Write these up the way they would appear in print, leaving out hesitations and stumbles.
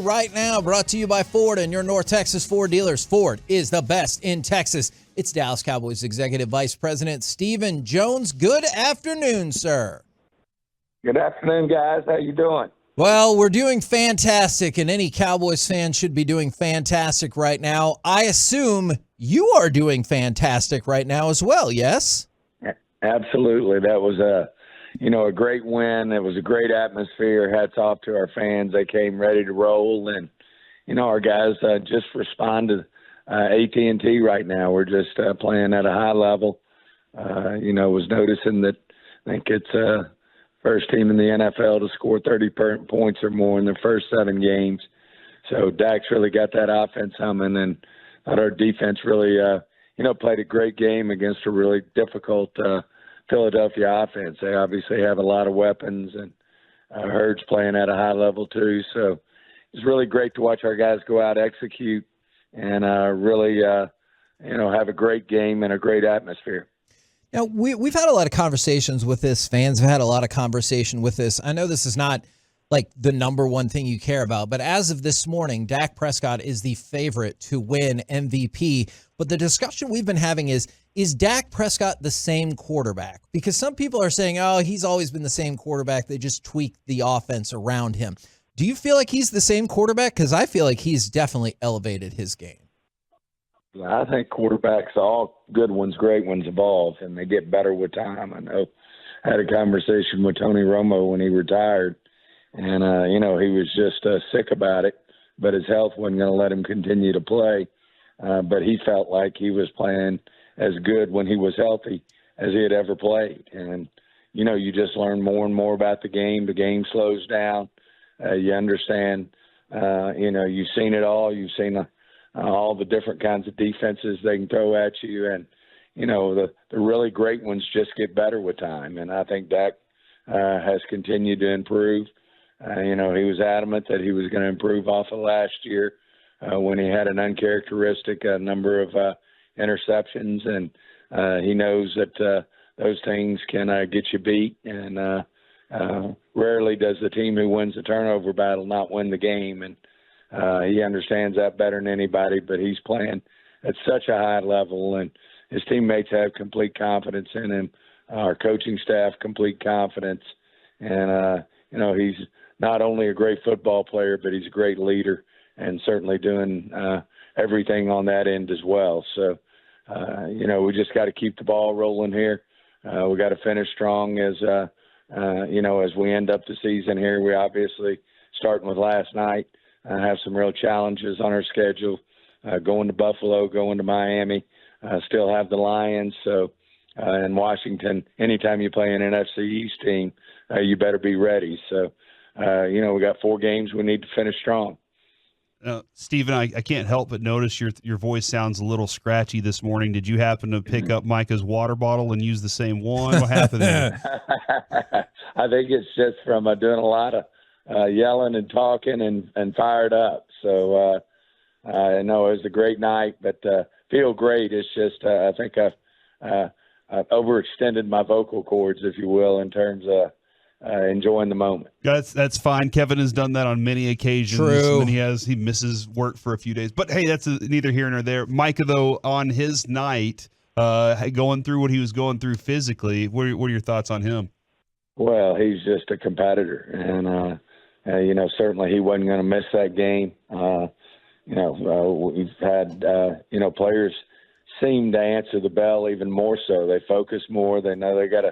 Right now, brought to you by Ford and your North Texas Ford dealers. Ford is the best in Texas. It's Dallas Cowboys Executive Vice President Stephen Jones. Good afternoon, sir. Good afternoon, guys. How you doing? Well, we're doing fantastic, and any Cowboys fan should be doing fantastic right now. I assume you are doing fantastic right now as well, yes? Absolutely. That was a great win. It was a great atmosphere. Hats off to our fans. They came ready to roll, and our guys just respond to AT&T right now. We're just playing at a high level. Was noticing that I think it's first team in the NFL to score 30 points or more in their first 7 games. So Dak's really got that offense humming, and thought our defense really, played a great game against a really difficult Philadelphia offense. They obviously have a lot of weapons, and Hurd's playing at a high level too. So it's really great to watch our guys go out, execute, and really, have a great game and a great atmosphere. Now, we've had a lot of conversations with this. Fans have had a lot of conversation with this. I know this is not like the number one thing you care about, but as of this morning, Dak Prescott is the favorite to win MVP. But the discussion we've been having is Dak Prescott the same quarterback? Because some people are saying, oh, he's always been the same quarterback. They just tweaked the offense around him. Do you feel like he's the same quarterback? Because I feel like he's definitely elevated his game. I think quarterbacks, all good ones, great ones, evolve, and they get better with time. I know I had a conversation with Tony Romo when he retired, and, he was just sick about it, but his health wasn't going to let him continue to play. But he felt like he was playing as good when he was healthy as he had ever played. And, you just learn more and more about the game. The game slows down. You understand, you've seen it all. You've seen all the different kinds of defenses they can throw at you. And, the really great ones just get better with time. And I think Dak has continued to improve. He was adamant that he was going to improve off of last year when he had an uncharacteristic number of interceptions. And he knows that those things can get you beat. And rarely does the team who wins the turnover battle not win the game. And he understands that better than anybody, but he's playing at such a high level, and his teammates have complete confidence in him. Our coaching staff, complete confidence. And, he's not only a great football player, but he's a great leader and certainly doing everything on that end as well. So, we just got to keep the ball rolling here. We got to finish strong as we end up the season here. We obviously, starting with last night, have some real challenges on our schedule, going to Buffalo, going to Miami, still have the Lions. So in Washington, anytime you play an NFC East team, you better be ready. So, we got 4 games we need to finish strong. Stephen, I can't help but notice your voice sounds a little scratchy this morning. Did you happen to pick up Micah's water bottle and use the same one? What happened there? I think it's just from doing a lot of yelling and talking and fired up. So I know it was a great night, but feel great. It's just I think I've overextended my vocal cords, if you will, in terms of enjoying the moment. That's fine. Kevin has done that on many occasions. True. And he misses work for a few days. But hey, that's neither here nor there. Micah, though, on his night, going through what he was going through physically, what are your thoughts on him? Well, he's just a competitor, and certainly he wasn't going to miss that game. We've had players seem to answer the bell even more so. They focus more. They know they got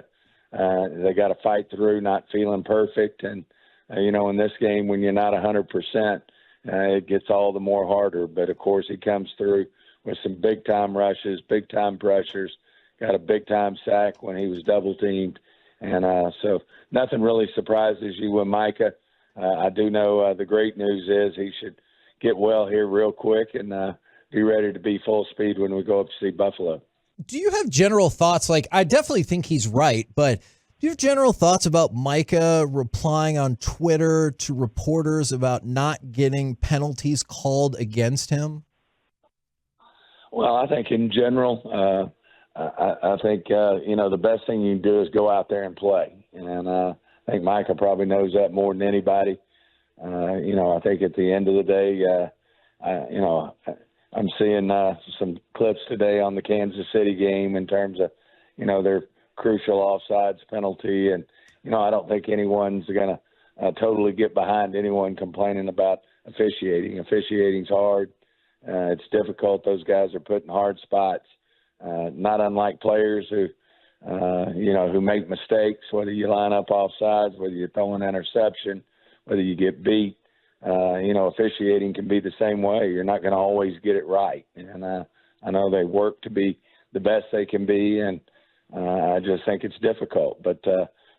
to fight through, not feeling perfect. And in this game, when you're not 100%, it gets all the more harder. But of course, he comes through with some big time rushes, big time pressures. Got a big time sack when he was double teamed. And so nothing really surprises you with Micah. I do know the great news is he should get well here real quick and be ready to be full speed when we go up to see Buffalo. Do you have general thoughts? Like, I definitely think he's right, but do you have general thoughts about Micah replying on Twitter to reporters about not getting penalties called against him? Well, I think in general, I think, the best thing you can do is go out there and play. And I think Micah probably knows that more than anybody. I think at the end of the day, I'm seeing some clips today on the Kansas City game in terms of, their crucial offsides penalty. And, I don't think anyone's going to totally get behind anyone complaining about officiating. Officiating's hard. It's difficult. Those guys are put in hard spots, not unlike players who make mistakes, whether you line up offsides, whether you throw an interception, whether you get beat. Officiating can be the same way. You're not going to always get it right. And I know they work to be the best they can be, and I just think it's difficult. But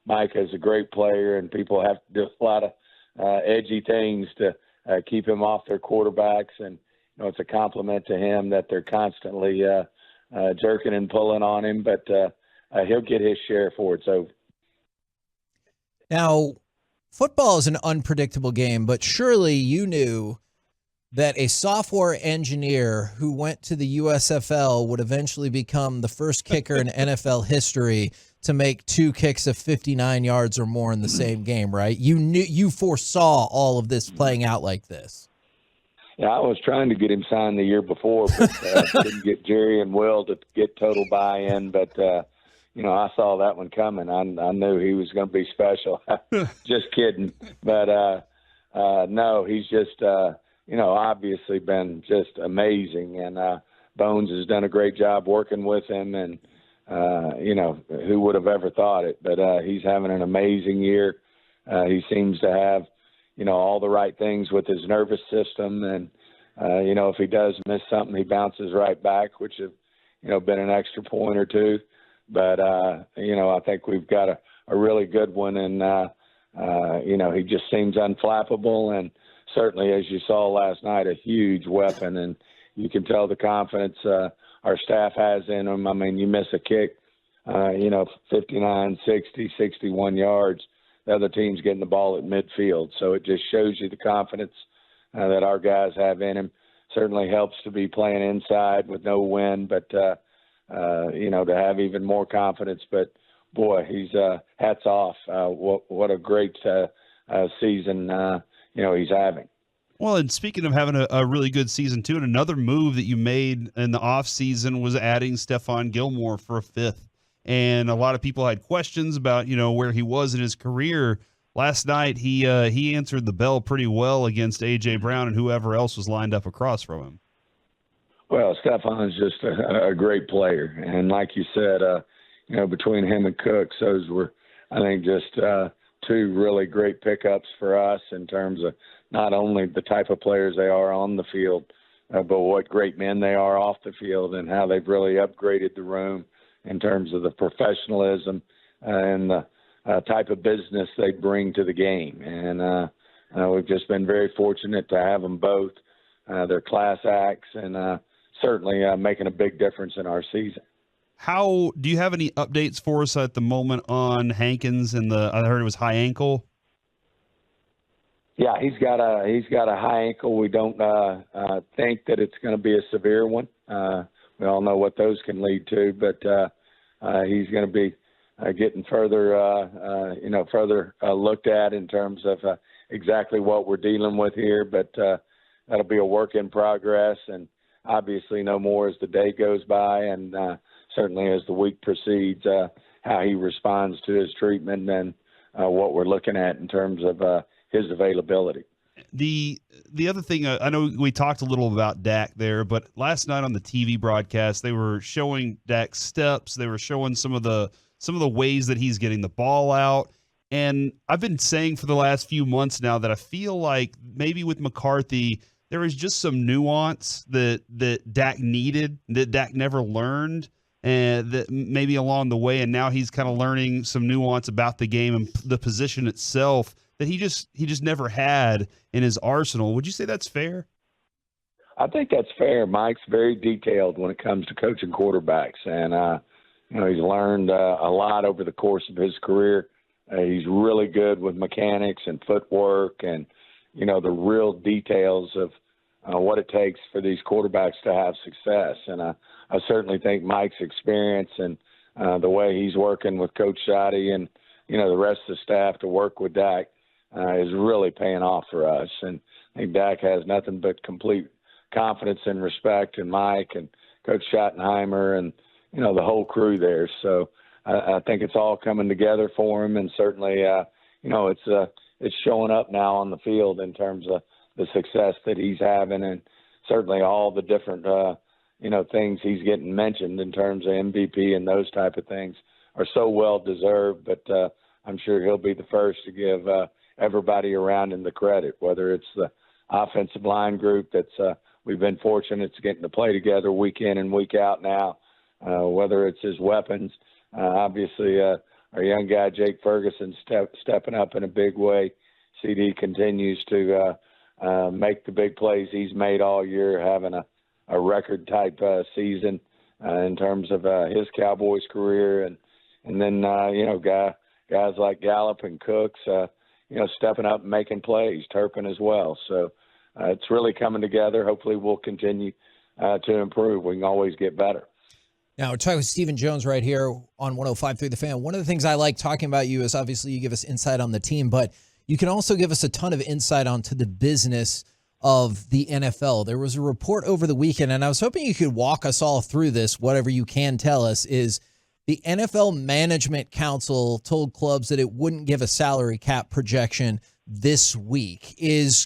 Mike is a great player, and people have to do a lot of edgy things to keep him off their quarterbacks. And, it's a compliment to him that they're constantly jerking and pulling on him, but he'll get his share for it's over. Now, football is an unpredictable game, but surely you knew that a software engineer who went to the USFL would eventually become the first kicker in NFL history to make 2 kicks of 59 yards or more in the same game, right? You foresaw all of this playing out like this. Yeah, I was trying to get him signed the year before, but didn't get Jerry and Will to get total buy-in. But, I saw that one coming. I knew he was going to be special. Just kidding. But, no, he's just, obviously been just amazing. And Bones has done a great job working with him. And, who would have ever thought it? But he's having an amazing year. He seems to have, all the right things with his nervous system. And, if he does miss something, he bounces right back, which have, been an extra point or two. But, I think we've got a really good one. And, he just seems unflappable. And certainly, as you saw last night, a huge weapon. And you can tell the confidence our staff has in him. I mean, you miss a kick, 59, 60, 61 yards. The other team's getting the ball at midfield. So it just shows you the confidence that our guys have in him. Certainly helps to be playing inside with no wind, but, to have even more confidence. But, boy, he's hats off. What a great season, he's having. Well, and speaking of having a really good season, too, and another move that you made in the offseason was adding Stephon Gilmore for a 5th. And a lot of people had questions about, where he was in his career. Last night, he answered the bell pretty well against A.J. Brown and whoever else was lined up across from him. Well, Stephon's just a great player. And like you said, between him and Cooks, those were, I think, just 2 really great pickups for us in terms of not only the type of players they are on the field, but what great men they are off the field and how they've really upgraded the room in terms of the professionalism and the type of business they bring to the game. And we've just been very fortunate to have them both. They're class acts and certainly making a big difference in our season. How do you have any updates for us at the moment on Hankins and I heard it was high ankle? Yeah, he's got a high ankle. We don't think that it's going to be a severe one. We all know what those can lead to, but he's going to be getting further looked at in terms of exactly what we're dealing with here. But that'll be a work in progress, and obviously no more as the day goes by, and certainly as the week proceeds, how he responds to his treatment and what we're looking at in terms of his availability. The other thing, I know we talked a little about Dak there, but last night on the TV broadcast, they were showing Dak's steps. They were showing some of the ways that he's getting the ball out. And I've been saying for the last few months now that I feel like maybe with McCarthy, there was just some nuance that Dak needed, that Dak never learned, and that maybe along the way. And now he's kind of learning some nuance about the game and the position itself that he just never had in his arsenal. Would you say that's fair? I think that's fair. Mike's very detailed when it comes to coaching quarterbacks, and he's learned a lot over the course of his career. He's really good with mechanics and footwork, and the real details of what it takes for these quarterbacks to have success. And I certainly think Mike's experience and the way he's working with Coach Shoddy and the rest of the staff to work with Dak is really paying off for us. And I think Dak has nothing but complete confidence and respect in Mike and Coach Schottenheimer and, you know, the whole crew there. So I think it's all coming together for him, and certainly, you know, it's showing up now on the field in terms of the success that he's having, and certainly all the different, you know, things he's getting mentioned in terms of MVP and those type of things are so well deserved. But I'm sure he'll be the first to give everybody around him the credit, whether it's the offensive line group that's we've been fortunate to get to play together week in and week out now, whether it's his weapons. Obviously, our young guy, Jake Ferguson, stepping up in a big way. CD continues to make the big plays he's made all year, having a record-type season in terms of his Cowboys career. And then, you know, guys like Gallup and Cooks, you know, stepping up and making plays, Turpin as well. So it's really coming together. Hopefully we'll continue to improve. We can always get better. Now, we're talking with Stephen Jones right here on 105.3 The Fan. One of the things I like talking about you is obviously you give us insight on the team, but you can also give us a ton of insight onto the business of the NFL. There was a report over the weekend, and I was hoping you could walk us all through this, whatever you can tell us, is the NFL Management Council told clubs that it wouldn't give a salary cap projection this week.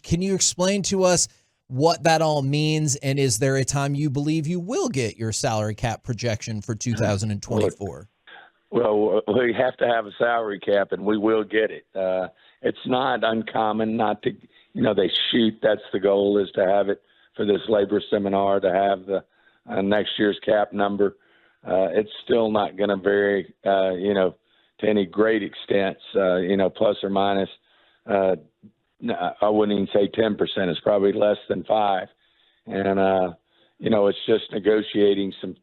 Can you explain to us what that all means, and is there a time you believe you will get your salary cap projection for 2024? Well, we have to have a salary cap, and we will get it. It's not uncommon not to, you know, they shoot. That's the goal, is to have it for this labor seminar, to have the next year's cap number. It's still not going to vary, you know, to any great extent, you know, plus or minus. I wouldn't even say 10%. It's probably less than 5%. And, you know, it's just negotiating some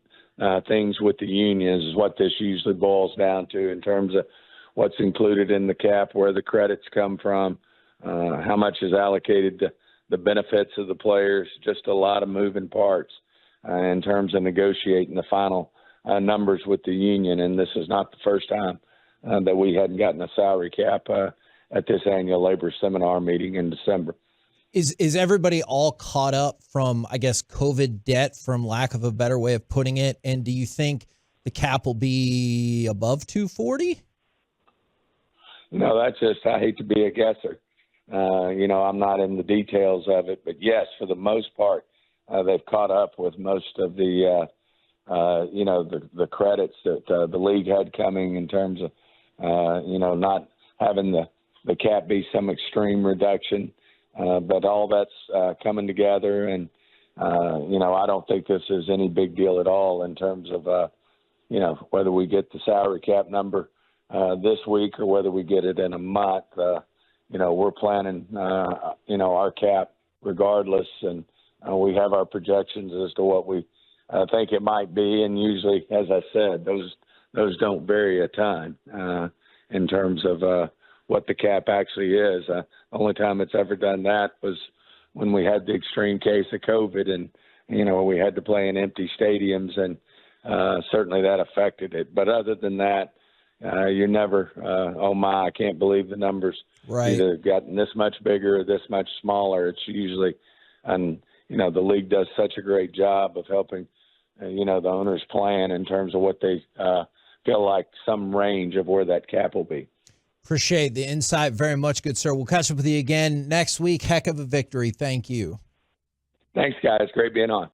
things with the unions is what this usually boils down to in terms of what's included in the cap, where the credits come from, how much is allocated to the benefits of the players, just a lot of moving parts in terms of negotiating the final numbers with the union. And this is not the first time that we hadn't gotten a salary cap at this annual labor seminar meeting in December. Is everybody all caught up from, I guess, COVID debt, from lack of a better way of putting it? And do you think the cap will be above 240? No, that's just, I hate to be a guesser. You know, I'm not in the details of it, but yes, for the most part, they've caught up with most of the, you know, the credits that the league had coming in terms of, you know, not having the cap be some extreme reduction. But all that's coming together, and, you know, I don't think this is any big deal at all in terms of, you know, whether we get the salary cap number this week or whether we get it in a month. You know, we're planning, you know, our cap regardless, and we have our projections as to what we think it might be. And usually, as I said, those don't vary a ton in terms of what the cap actually is. The only time it's ever done that was when we had the extreme case of COVID, and, you know, we had to play in empty stadiums, and certainly that affected it. But other than that, you're never, oh my, I can't believe the numbers either gotten this much bigger or this much smaller. It's usually, and, you know, the league does such a great job of helping, you know, the owners plan in terms of what they feel like some range of where that cap will be. Appreciate the insight very much, good sir. We'll catch up with you again next week. Heck of a victory. Thank you. Thanks, guys. Great being on.